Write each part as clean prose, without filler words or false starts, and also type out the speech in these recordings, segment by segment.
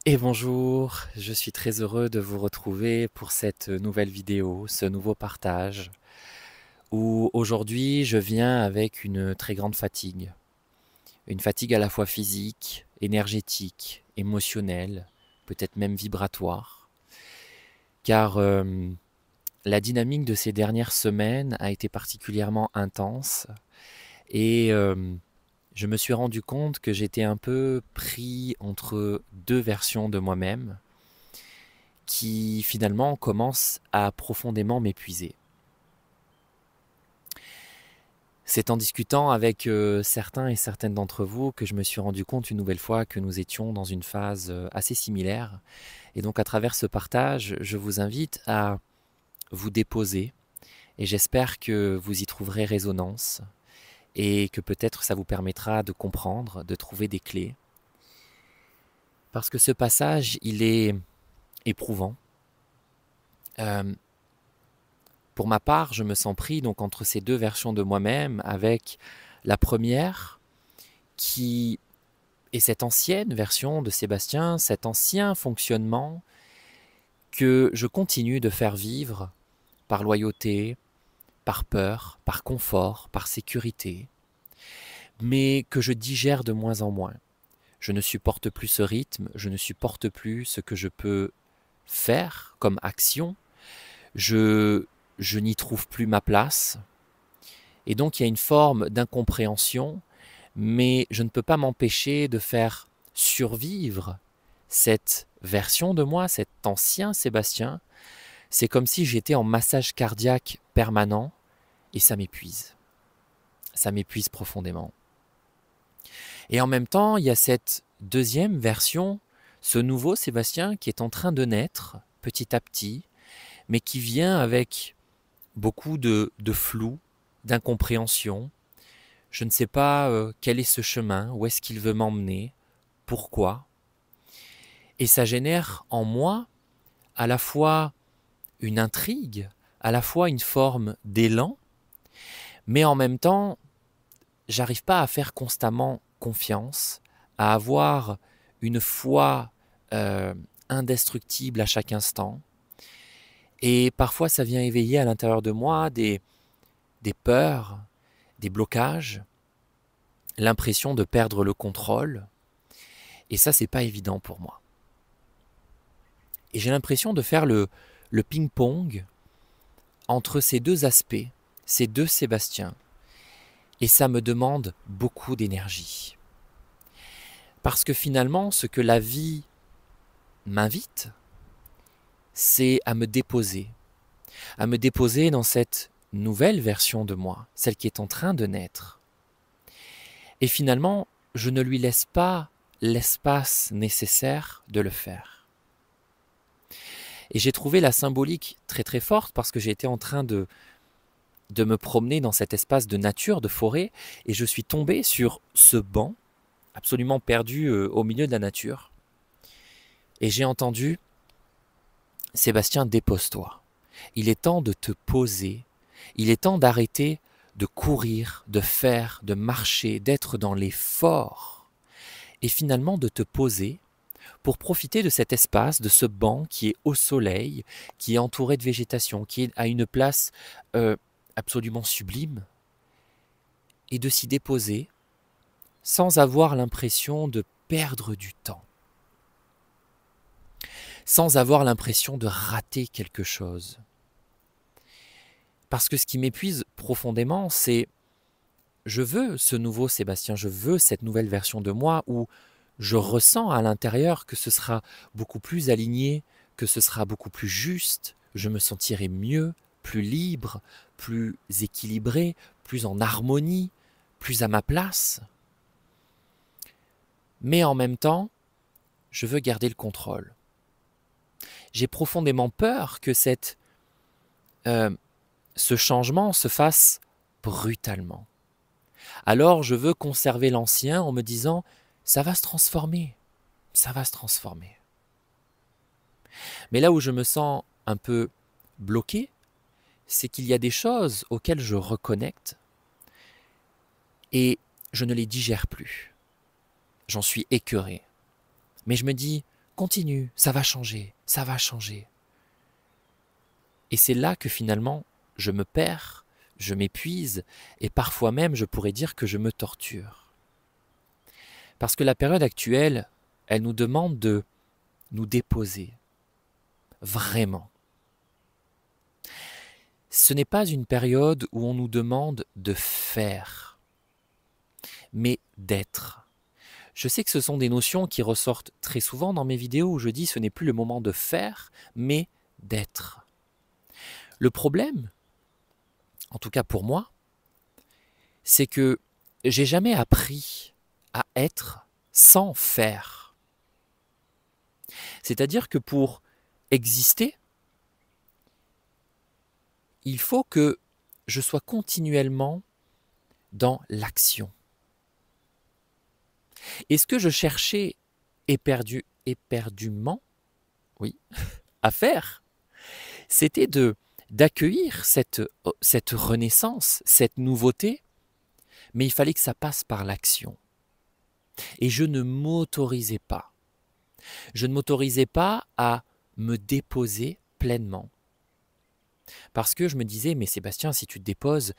Et bonjour, je suis très heureux de vous retrouver pour cette nouvelle vidéo, ce nouveau partage, où aujourd'hui je viens avec une très grande fatigue. Une fatigue à la fois physique, énergétique, émotionnelle, peut-être même vibratoire, car la dynamique de ces dernières semaines a été particulièrement intense et je me suis rendu compte que j'étais un peu pris entre deux versions de moi-même qui finalement commence à profondément m'épuiser. C'est en discutant avec certains et certaines d'entre vous que je me suis rendu compte une nouvelle fois que nous étions dans une phase assez similaire. Et donc à travers ce partage, je vous invite à vous déposer et j'espère que vous y trouverez résonance et que peut-être ça vous permettra de comprendre, de trouver des clés. Parce que ce passage, il est éprouvant. Euh, Pour ma part, je me sens pris donc entre ces deux versions de moi-même, avec la première qui est cette ancienne version de Sébastien, cet ancien fonctionnement que je continue de faire vivre par loyauté, par peur, par confort, par sécurité, mais que je digère de moins en moins. Je ne supporte plus ce rythme, je ne supporte plus ce que je peux faire comme action, je, je n'y trouve plus ma place. Et donc il y a une forme d'incompréhension, mais je ne peux pas m'empêcher de faire survivre cette version de moi, cet ancien Sébastien. C'est comme si j'étais en massage cardiaque permanent et ça m'épuise. Ça m'épuise profondément. Et en même temps, il y a cette deuxième version, ce nouveau Sébastien qui est en train de naître petit à petit, mais qui vient avec beaucoup de flou, d'incompréhension. Je ne sais pas quel est ce chemin, où est-ce qu'il veut m'emmener, pourquoi. Et ça génère en moi à la fois une intrigue, à la fois une forme d'élan, mais en même temps, j'arrive pas à faire constamment confiance, à avoir une foi euh, indestructible à chaque instant. Et parfois, ça vient éveiller à l'intérieur de moi des peurs, des blocages, l'impression de perdre le contrôle. Et ça, c'est pas évident pour moi. Et j'ai l'impression de faire le ping-pong entre ces deux aspects, ces deux Sébastiens. Et ça me demande beaucoup d'énergie. Parce que finalement, ce que la vie m'invite, c'est à me déposer dans cette nouvelle version de moi, celle qui est en train de naître. Et finalement, je ne lui laisse pas l'espace nécessaire de le faire. Et j'ai trouvé la symbolique très très forte parce que j'ai été en train de me promener dans cet espace de nature, de forêt, et je suis tombé sur ce banc, absolument perdu au milieu de la nature. Et j'ai entendu, Sébastien, dépose-toi. Il est temps de te poser, il est temps d'arrêter de courir, de faire, de marcher, d'être dans l'effort, et finalement de te poser pour profiter de cet espace, de ce banc qui est au soleil, qui est entouré de végétation, qui est à une place absolument sublime, et de s'y déposer sans avoir l'impression de perdre du temps, sans avoir l'impression de rater quelque chose. Parce que ce qui m'épuise profondément, c'est je veux ce nouveau Sébastien, je veux cette nouvelle version de moi où je ressens à l'intérieur que ce sera beaucoup plus aligné, que ce sera beaucoup plus juste, je me sentirai mieux, plus libre, plus équilibré, plus en harmonie, plus à ma place. Mais en même temps, je veux garder le contrôle. J'ai profondément peur que euh, ce changement se fasse brutalement. Alors je veux conserver l'ancien en me disant ça va se transformer, ça va se transformer. Mais là où je me sens un peu bloqué, c'est qu'il y a des choses auxquelles je reconnecte et je ne les digère plus. J'en suis écœuré. Mais je me dis continue, ça va changer, ça va changer. Et c'est là que finalement, je me perds, je m'épuise, et parfois même, je pourrais dire que je me torture. Parce que la période actuelle, elle nous demande de nous déposer, vraiment. Ce n'est pas une période où on nous demande de faire, mais d'être. Je sais que ce sont des notions qui ressortent très souvent dans mes vidéos où je dis ce n'est plus le moment de faire, mais d'être. Le problème, en tout cas pour moi, c'est que j'ai jamais appris à être sans faire. C'est-à-dire que pour exister, il faut que je sois continuellement dans l'action. Et ce que je cherchais éperdument, oui, à faire, c'était d'accueillir cette renaissance, cette nouveauté, mais il fallait que ça passe par l'action. Et je ne m'autorisais pas. Je ne m'autorisais pas à me déposer pleinement. Parce que je me disais, mais Sébastien, si tu te déposes,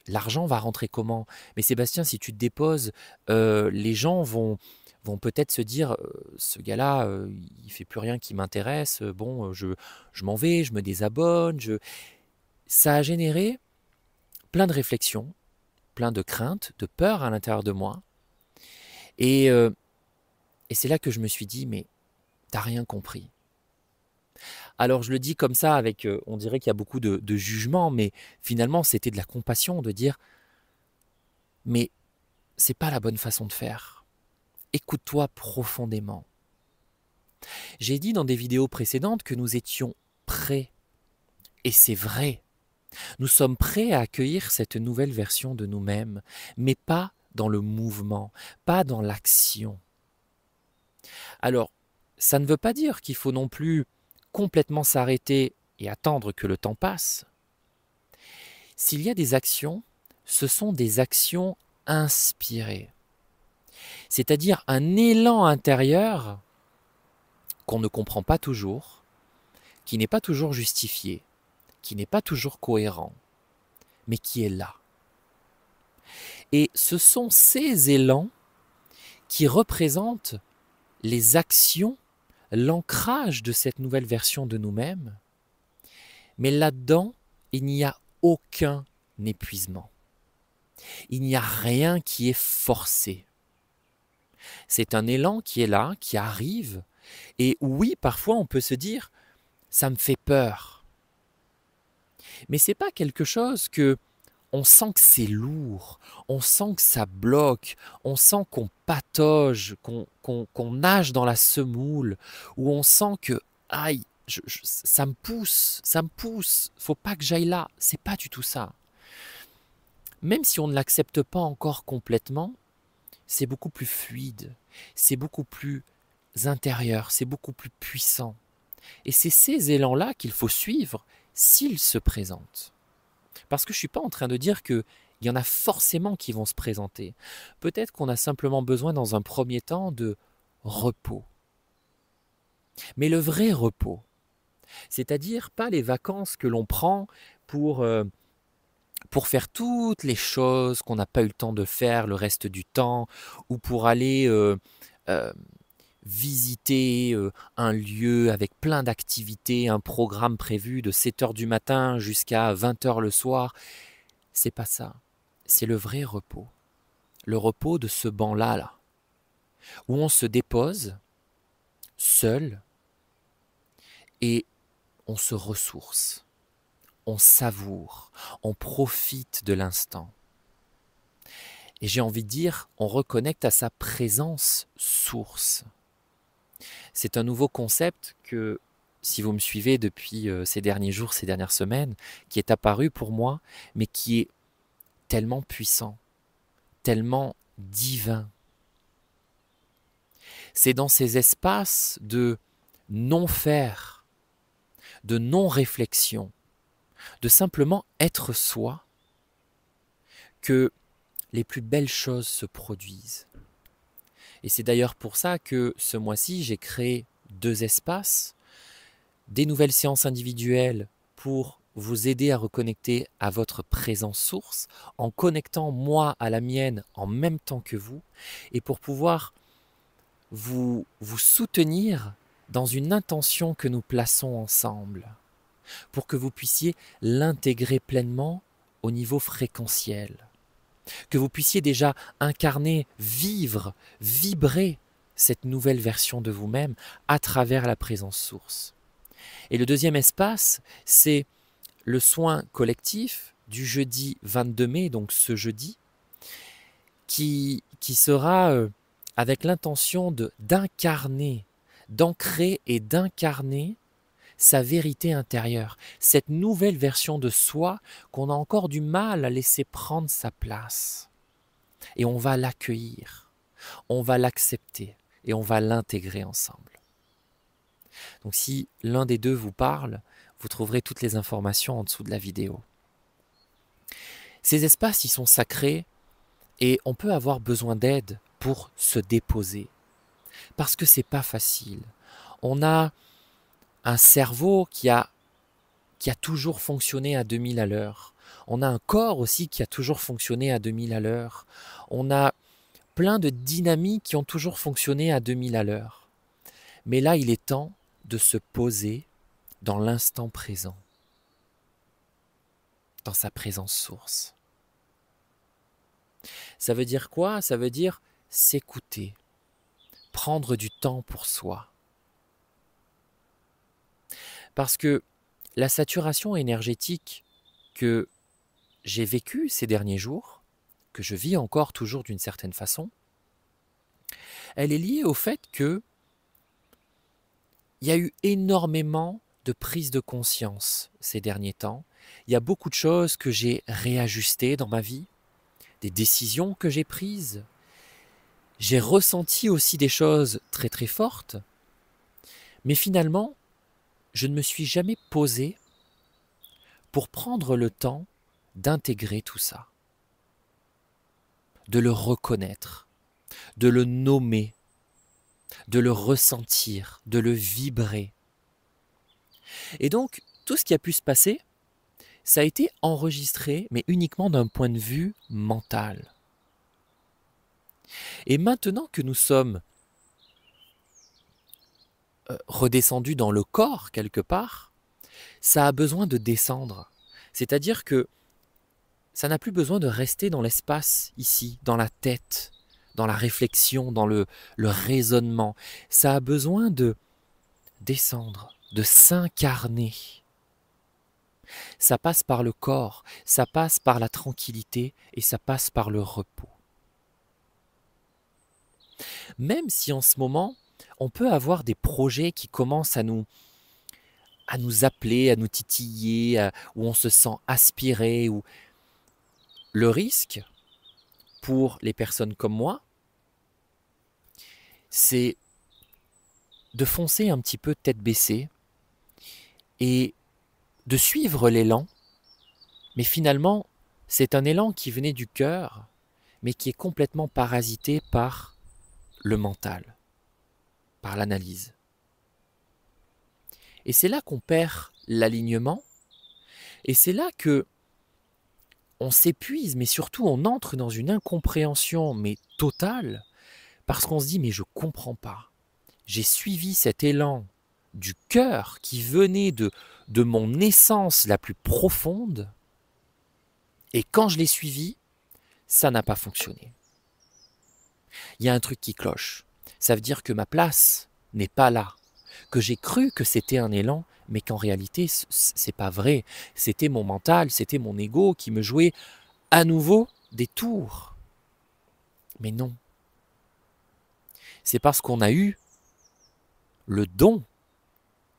l'argent va rentrer comment? Mais Sébastien, si tu te déposes, les gens vont peut-être se dire, ce gars-là, il fait plus rien qui m'intéresse, bon, je m'en vais, je me désabonne. Ça a généré plein de réflexions, plein de craintes, de peurs à l'intérieur de moi. Et c'est là que je me suis dit, mais t'as rien compris. Alors je le dis comme ça, avec, on dirait qu'il y a beaucoup de jugement, mais finalement c'était de la compassion, de dire, mais c'est pas la bonne façon de faire. Écoute-toi profondément. J'ai dit dans des vidéos précédentes que nous étions prêts, et c'est vrai. Nous sommes prêts à accueillir cette nouvelle version de nous-mêmes, mais pas dans le mouvement, pas dans l'action. Alors, ça ne veut pas dire qu'il faut non plus complètement s'arrêter et attendre que le temps passe. S'il y a des actions, ce sont des actions inspirées. C'est-à-dire un élan intérieur qu'on ne comprend pas toujours, qui n'est pas toujours justifié, qui n'est pas toujours cohérent, mais qui est là. Et ce sont ces élans qui représentent les actions, l'ancrage de cette nouvelle version de nous-mêmes. Mais là-dedans, il n'y a aucun épuisement. Il n'y a rien qui est forcé. C'est un élan qui est là, qui arrive. Et oui, parfois on peut se dire, ça me fait peur. Mais ce n'est pas quelque chose que on sent que c'est lourd, on sent que ça bloque, on sent qu'on patauge, qu'on nage dans la semoule, où on sent que, aïe, ça me pousse, faut pas que j'aille là. C'est pas du tout ça. Même si on ne l'accepte pas encore complètement, c'est beaucoup plus fluide, c'est beaucoup plus intérieur, c'est beaucoup plus puissant. Et c'est ces élans-là qu'il faut suivre s'ils se présentent. Parce que je ne suis pas en train de dire qu'il y en a forcément qui vont se présenter. Peut-être qu'on a simplement besoin dans un premier temps de repos. Mais le vrai repos, c'est-à-dire pas les vacances que l'on prend pour faire toutes les choses qu'on n'a pas eu le temps de faire le reste du temps, ou pour aller visiter un lieu avec plein d'activités, un programme prévu de 7 heures du matin jusqu'à 20 heures le soir. C'est pas ça. C'est le vrai repos. Le repos de ce banc-là, là, où on se dépose seul et on se ressource, on savoure, on profite de l'instant. Et j'ai envie de dire, on reconnecte à sa présence source. C'est un nouveau concept que, si vous me suivez depuis ces derniers jours, ces dernières semaines, qui est apparu pour moi, mais qui est tellement puissant, tellement divin. C'est dans ces espaces de non-faire, de non-réflexion, de simplement être soi, que les plus belles choses se produisent. Et c'est d'ailleurs pour ça que ce mois-ci, j'ai créé 2 espaces, des nouvelles séances individuelles pour vous aider à reconnecter à votre présence source, en connectant moi à la mienne en même temps que vous, et pour pouvoir vous soutenir dans une intention que nous plaçons ensemble, pour que vous puissiez l'intégrer pleinement au niveau fréquentiel, que vous puissiez déjà incarner, vivre, vibrer cette nouvelle version de vous-même à travers la présence source. Et le deuxième espace, c'est le soin collectif du jeudi 22 mai, donc ce jeudi, qui sera avec l'intention d'incarner, d'ancrer et d'incarner sa vérité intérieure, cette nouvelle version de soi qu'on a encore du mal à laisser prendre sa place. Et on va l'accueillir, on va l'accepter et on va l'intégrer ensemble. Donc si l'un des deux vous parle, vous trouverez toutes les informations en dessous de la vidéo. Ces espaces, ils sont sacrés et on peut avoir besoin d'aide pour se déposer. Parce que c'est pas facile. On a un cerveau qui a toujours fonctionné à 2000 à l'heure. On a un corps aussi qui a toujours fonctionné à 2000 à l'heure. On a plein de dynamiques qui ont toujours fonctionné à 2000 à l'heure. Mais là, il est temps de se poser dans l'instant présent, dans sa présence source. Ça veut dire quoi? Ça veut dire s'écouter, prendre du temps pour soi. Parce que la saturation énergétique que j'ai vécue ces derniers jours, que je vis encore toujours d'une certaine façon, elle est liée au fait que il y a eu énormément de prise de conscience ces derniers temps. Il y a beaucoup de choses que j'ai réajustées dans ma vie, des décisions que j'ai prises. J'ai ressenti aussi des choses très très fortes, mais finalement, je ne me suis jamais posé pour prendre le temps d'intégrer tout ça, de le reconnaître, de le nommer, de le ressentir, de le vibrer. Et donc, tout ce qui a pu se passer, ça a été enregistré, mais uniquement d'un point de vue mental. Et maintenant que nous sommes redescendus dans le corps quelque part, ça a besoin de descendre. C'est-à-dire que ça n'a plus besoin de rester dans l'espace ici, dans la tête, dans la réflexion, dans le raisonnement. Ça a besoin de descendre, de s'incarner. Ça passe par le corps, ça passe par la tranquillité et ça passe par le repos. Même si en ce moment, on peut avoir des projets qui commencent à nous appeler, à nous titiller, où on se sent aspiré, où le risque pour les personnes comme moi, c'est de foncer un petit peu tête baissée et de suivre l'élan, mais finalement, c'est un élan qui venait du cœur, mais qui est complètement parasité par le mental, par l'analyse. Et c'est là qu'on perd l'alignement, et c'est là que on s'épuise, mais surtout on entre dans une incompréhension, mais totale, parce qu'on se dit, mais je ne comprends pas. J'ai suivi cet élan du cœur qui venait de mon essence la plus profonde, et quand je l'ai suivi, ça n'a pas fonctionné. Il y a un truc qui cloche. Ça veut dire que ma place n'est pas là, que j'ai cru que c'était un élan, mais qu'en réalité, c'est pas vrai. C'était mon mental, c'était mon ego qui me jouait à nouveau des tours. Mais non. C'est parce qu'on a eu le don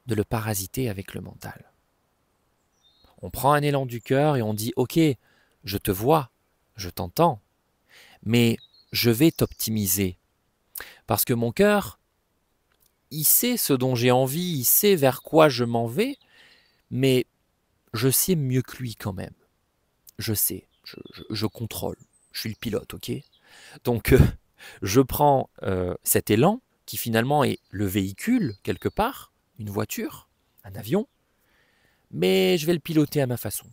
de le parasiter avec le mental. On prend un élan du cœur et on dit « Ok, je te vois, je t'entends, mais je vais t'optimiser. » Parce que mon cœur, il sait ce dont j'ai envie, il sait vers quoi je m'en vais, mais je sais mieux que lui quand même. Je sais, je contrôle, je suis le pilote, ok? Donc Je prends cet élan qui finalement est le véhicule quelque part, une voiture, un avion, mais je vais le piloter à ma façon.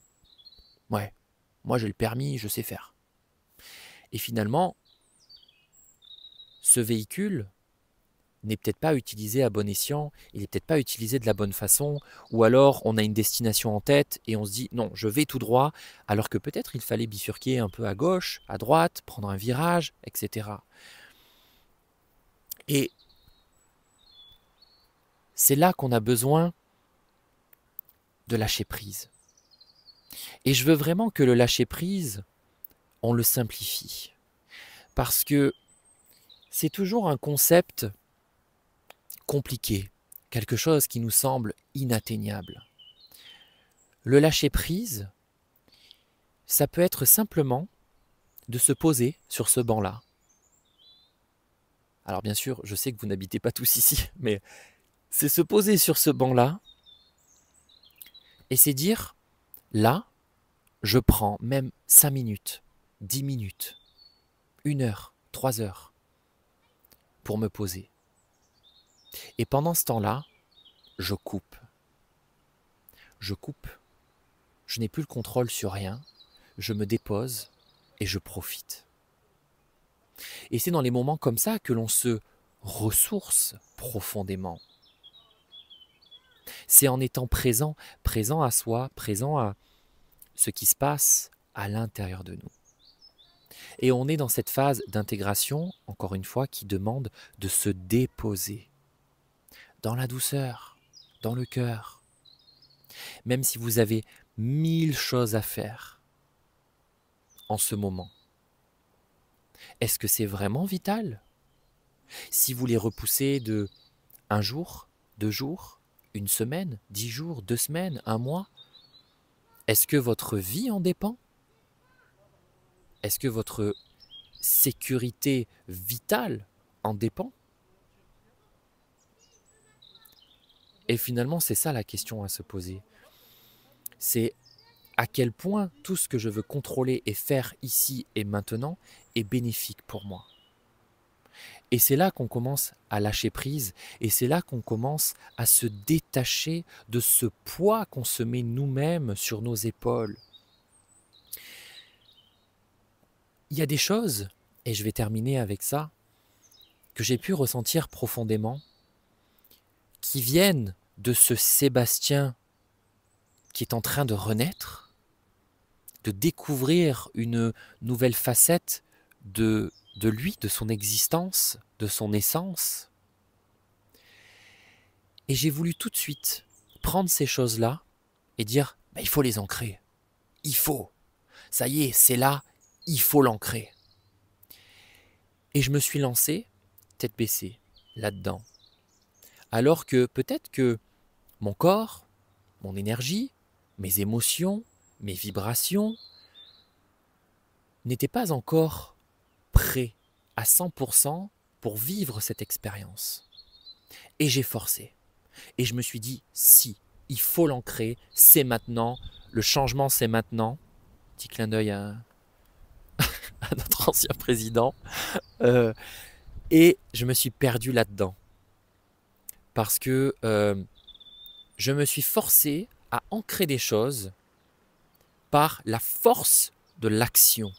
Ouais, moi j'ai le permis, je sais faire. Et finalement, ce véhicule n'est peut-être pas utilisé à bon escient, il n'est peut-être pas utilisé de la bonne façon, ou alors on a une destination en tête et on se dit non, je vais tout droit, alors que peut-être il fallait bifurquer un peu à gauche, à droite, prendre un virage, etc. Et c'est là qu'on a besoin de lâcher prise. Et je veux vraiment que le lâcher prise, on le simplifie. Parce que c'est toujours un concept compliqué, quelque chose qui nous semble inatteignable. Le lâcher prise, ça peut être simplement de se poser sur ce banc-là. Alors bien sûr, je sais que vous n'habitez pas tous ici, mais c'est se poser sur ce banc-là et c'est dire, là, je prends même 5 minutes, 10 minutes, 1 heure, 3 heures pour me poser. Et pendant ce temps-là, je coupe. Je coupe. Je n'ai plus le contrôle sur rien. Je me dépose et je profite. Et c'est dans les moments comme ça que l'on se ressource profondément. C'est en étant présent, présent à soi, présent à ce qui se passe à l'intérieur de nous. Et on est dans cette phase d'intégration, encore une fois, qui demande de se déposer dans la douceur, dans le cœur. Même si vous avez 1000 choses à faire en ce moment, est-ce que c'est vraiment vital? Si vous les repoussez de 1 jour, 2 jours, 1 semaine, 10 jours, 2 semaines, 1 mois, est-ce que votre vie en dépend? Est-ce que votre sécurité vitale en dépend? Et finalement, c'est ça la question à se poser. C'est à quel point tout ce que je veux contrôler et faire ici et maintenant est bénéfique pour moi. Et c'est là qu'on commence à lâcher prise et c'est là qu'on commence à se détacher de ce poids qu'on se met nous-mêmes sur nos épaules. Il y a des choses, et je vais terminer avec ça, que j'ai pu ressentir profondément, qui viennent de ce Sébastien qui est en train de renaître, de découvrir une nouvelle facette de lui, de son existence, de son essence. Et j'ai voulu tout de suite prendre ces choses-là et dire, il faut les ancrer. Il faut. Ça y est, c'est là, il faut l'ancrer. Et je me suis lancé, tête baissée, là-dedans. Alors que peut-être que mon corps, mon énergie, mes émotions, mes vibrations n'étaient pas encore prêts à 100% pour vivre cette expérience. Et j'ai forcé. Et je me suis dit, si, il faut l'ancrer, c'est maintenant, le changement c'est maintenant. Petit clin d'œil à notre ancien président. Et je me suis perdu là-dedans. Parce que je me suis forcé à ancrer des choses par la force de l'action.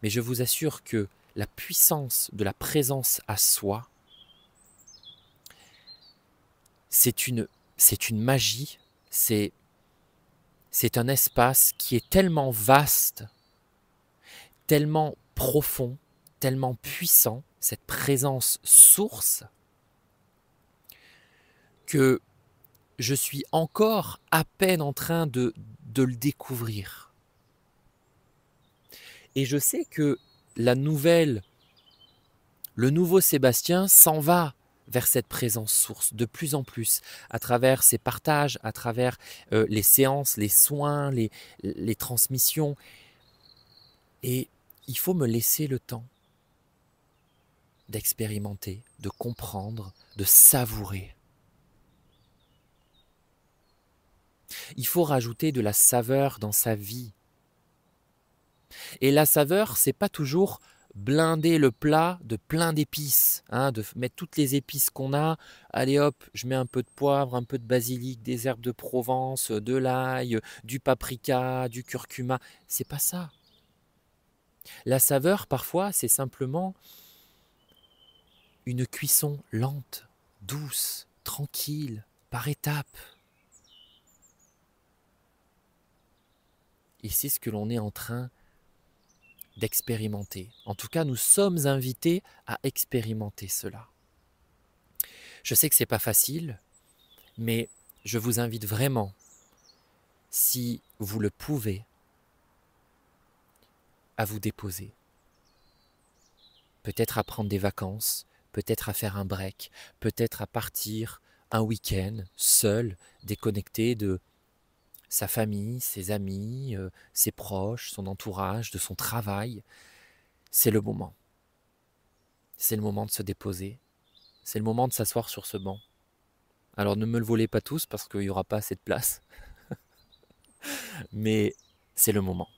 Mais je vous assure que la puissance de la présence à soi, c'est une magie, c'est un espace qui est tellement vaste, tellement profond, tellement puissant, cette présence source, que je suis encore à peine en train de le découvrir. Et je sais que le nouveau Sébastien s'en va vers cette présence source de plus en plus, à travers ses partages, à travers les séances, les soins, les transmissions. Et il faut me laisser le temps d'expérimenter, de comprendre, de savourer. Il faut rajouter de la saveur dans sa vie. Et la saveur, c'est pas toujours blinder le plat de plein d'épices, hein, de mettre toutes les épices qu'on a. Allez hop, je mets un peu de poivre, un peu de basilic, des herbes de Provence, de l'ail, du paprika, du curcuma. C'est pas ça. La saveur, parfois, c'est simplement une cuisson lente, douce, tranquille, par étapes. Et c'est ce que l'on est en train d'expérimenter. En tout cas, nous sommes invités à expérimenter cela. Je sais que ce n'est pas facile, mais je vous invite vraiment, si vous le pouvez, à vous déposer. Peut-être à prendre des vacances, peut-être à faire un break, peut-être à partir un week-end seul, déconnecté de sa famille, ses amis, ses proches, son entourage, de son travail. C'est le moment. C'est le moment de se déposer. C'est le moment de s'asseoir sur ce banc. Alors ne me le volez pas tous parce qu'il n'y aura pas assez de place. Mais c'est le moment.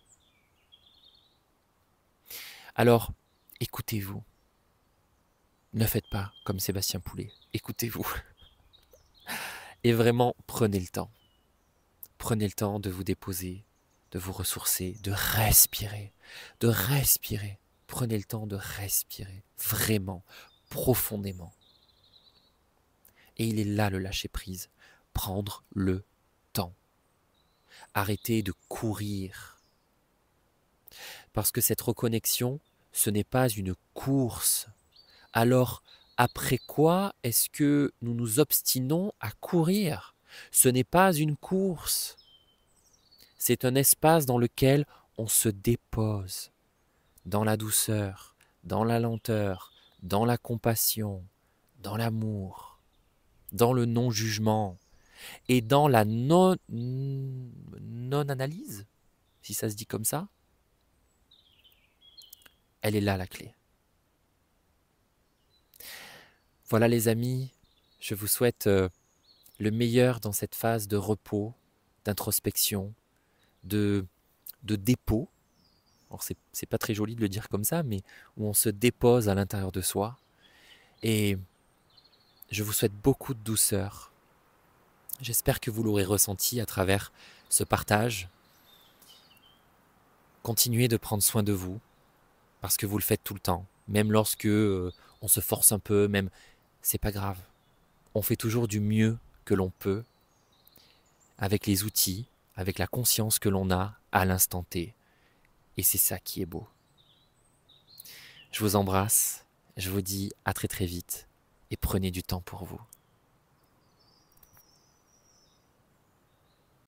Alors, écoutez-vous. Ne faites pas comme Sébastien Poulet. Écoutez-vous. Et vraiment, prenez le temps. Prenez le temps de vous déposer, de vous ressourcer, de respirer. De respirer. Prenez le temps de respirer. Vraiment, profondément. Et il est là le lâcher-prise. Prendre le temps. Arrêtez de courir. Parce que cette reconnexion, ce n'est pas une course. Alors, après quoi est-ce que nous nous obstinons à courir? Ce n'est pas une course. C'est un espace dans lequel on se dépose, dans la douceur, dans la lenteur, dans la compassion, dans l'amour, dans le non-jugement et dans la non-analyse, si ça se dit comme ça. Elle est là la clé. Voilà les amis, je vous souhaite le meilleur dans cette phase de repos, d'introspection, de dépôt. Alors c'est pas très joli de le dire comme ça, mais où on se dépose à l'intérieur de soi. Et je vous souhaite beaucoup de douceur. J'espère que vous l'aurez ressenti à travers ce partage. Continuez de prendre soin de vous, parce que vous le faites tout le temps. Même lorsque on se force un peu, même, c'est pas grave. On fait toujours du mieux que l'on peut, avec les outils, avec la conscience que l'on a à l'instant T. Et c'est ça qui est beau. Je vous embrasse, je vous dis à très très vite et prenez du temps pour vous.